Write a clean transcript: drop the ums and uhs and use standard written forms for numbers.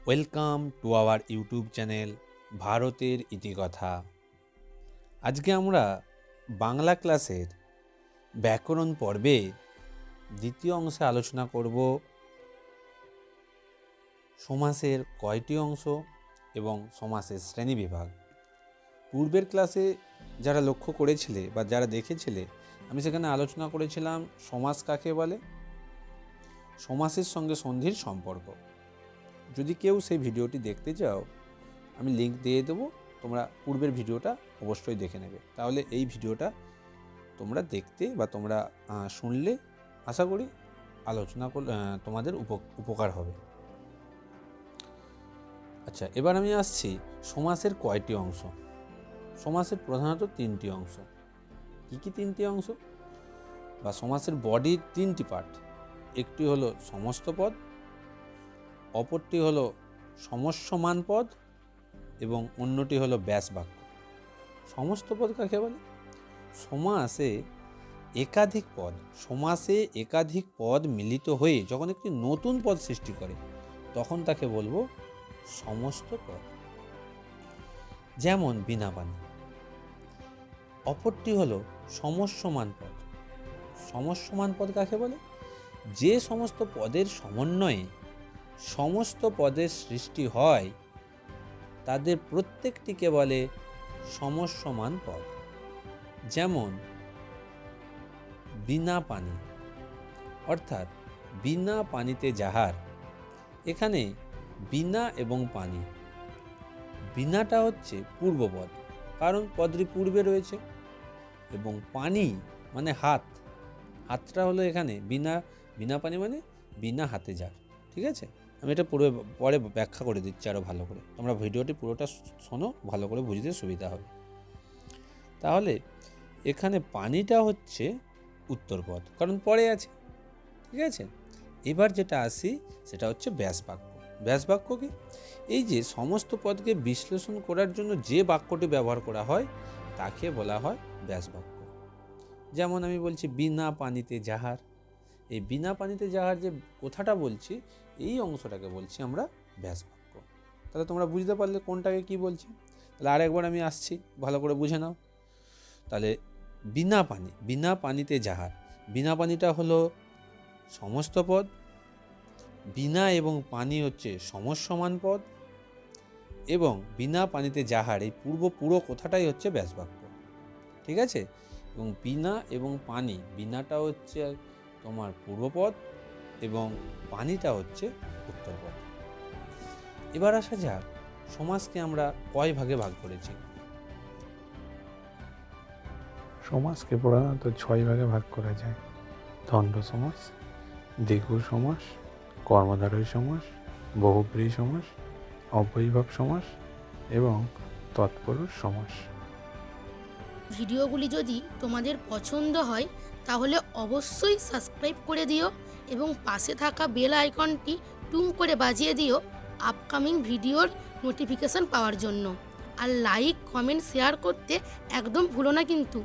Welcome to our YouTube channel ভারতের ইতিকথা। আজকে আমরা বাংলা ক্লাসের ব্যাকরণ পর্বে দ্বিতীয় অংশে আলোচনা করব সমাসের কয়টি অংশ এবং সমাসের শ্রেণীবিভাগ। পূর্বের ক্লাসে যারা লক্ষ্য করেছিলে বা যারা দেখেছিলে, আমি সেখানে আলোচনা করেছিলাম সমাস কাকে বলে, সমাসের সঙ্গে সন্ধির সম্পর্ক। যদি কেউ সেই ভিডিওটি দেখতে চাও, আমি লিঙ্ক দিয়ে দেবো, তোমরা পূর্বের ভিডিওটা অবশ্যই দেখে নেবে। তাহলে এই ভিডিওটা তোমরা দেখতে বা তোমরা শুনলে আশা করি আলোচনা তোমাদের উপকার হবে। আচ্ছা, এবার আমি আসছি সমাসের কয়টি অংশ। সমাসের প্রধানত তিনটি অংশ। কি কি তিনটি অংশ? বা সমাসের বডির তিনটি পার্ট। একটি হলো সমস্ত পদ, অপরটি হলো সমস্যমান পদ এবং অন্যটি হলো ব্যাস বাক্য। সমস্ত পদ কাকে বলে? সমাসে একাধিক পদ মিলিত হয়ে যখন একটি নতুন পদ সৃষ্টি করে তখন তাকে বলবো সমস্ত পদ। যেমন বিনা পানি। অপরটি হলো সমস্যমান পদ। সমস্যমান পদ কাকে বলে? যে সমস্ত পদের সমন্বয়ে সমস্ত পদের সৃষ্টি হয় তাদের প্রত্যেকটিকে বলে সমস্যমান পদ। যেমন বিনা পানি, অর্থাৎ বিনা পানিতে যাহার। এখানে বিনা এবং পানি, বিনাটা হচ্ছে পূর্বপদ, কারণ পদটি পূর্বে রয়েছে, এবং পানি মানে হাতটা হলো এখানে বিনা পানি মানে বিনা হাতে যার। ঠিক আছে, আমি এটা পরে ব্যাখ্যা করে দিচ্ছি আরও ভালো করে। তোমরা ভিডিওটি পুরোটা শোনো, ভালো করে বুঝতে সুবিধা হবে। তাহলে এখানে পানিটা হচ্ছে উত্তরপদ, কারণ পরে আছে। ঠিক আছে, এবার যেটা আসি সেটা হচ্ছে ব্যাস বাক্য। ব্যাস বাক্য কি? এই যে সমস্ত পদকে বিশ্লেষণ করার জন্য যে বাক্যটি ব্যবহার করা হয় তাকে বলা হয় ব্যাস বাক্য। যেমন আমি বলছি বিনা পানিতে যাহার। এই বিনা পানিতে যাহার যে কথাটা বলছি, এই অংশটাকে বলছি আমরা ব্যাস বাক্য। তাহলে তোমরা বুঝতে পারলে কোনটাকে কি বলছি। তাহলে আরেকবার আমি আসছি, ভালো করে বুঝে নাও। তাহলে বিনা পানিতে যাহার, বিনা পানিটা হলো সমস্ত পদ, বিনা এবং পানি হচ্ছে সমস্যমান পদ, এবং বিনা পানিতে যাহার এই পুরো কথাটাই হচ্ছে ব্যাস বাক্য। ঠিক আছে, এবং বিনা এবং পানি, বিনাটা হচ্ছে তোমার পূর্বপদ এবং পানিটা হচ্ছে উত্তরপদ। এবার আসা যাক সমাসকে আমরা কয় ভাগে ভাগ করেছি। সমাসকে প্রধানত 6 ভাগে ভাগ করা যায়। দ্বন্দ্ব সমাস, দ্বিগু সমাস, কর্মধারয় সমাস, বহুব্রীহি সমাস, অব্যয়ীভাব সমাস এবং তৎপুরুষ সমাস। ভিডিওগুলি যদি তোমাদের পছন্দ হয় তাহলে অবশ্যই সাবস্ক্রাইব করে দিও এবং পাশে থাকা বেল আইকনটি টুং করে বাজিয়ে দিও আপকামিং ভিডিওর নোটিফিকেশন পাওয়ার জন্য। আর লাইক, কমেন্ট, শেয়ার করতে একদম ভুলো না কিন্তু।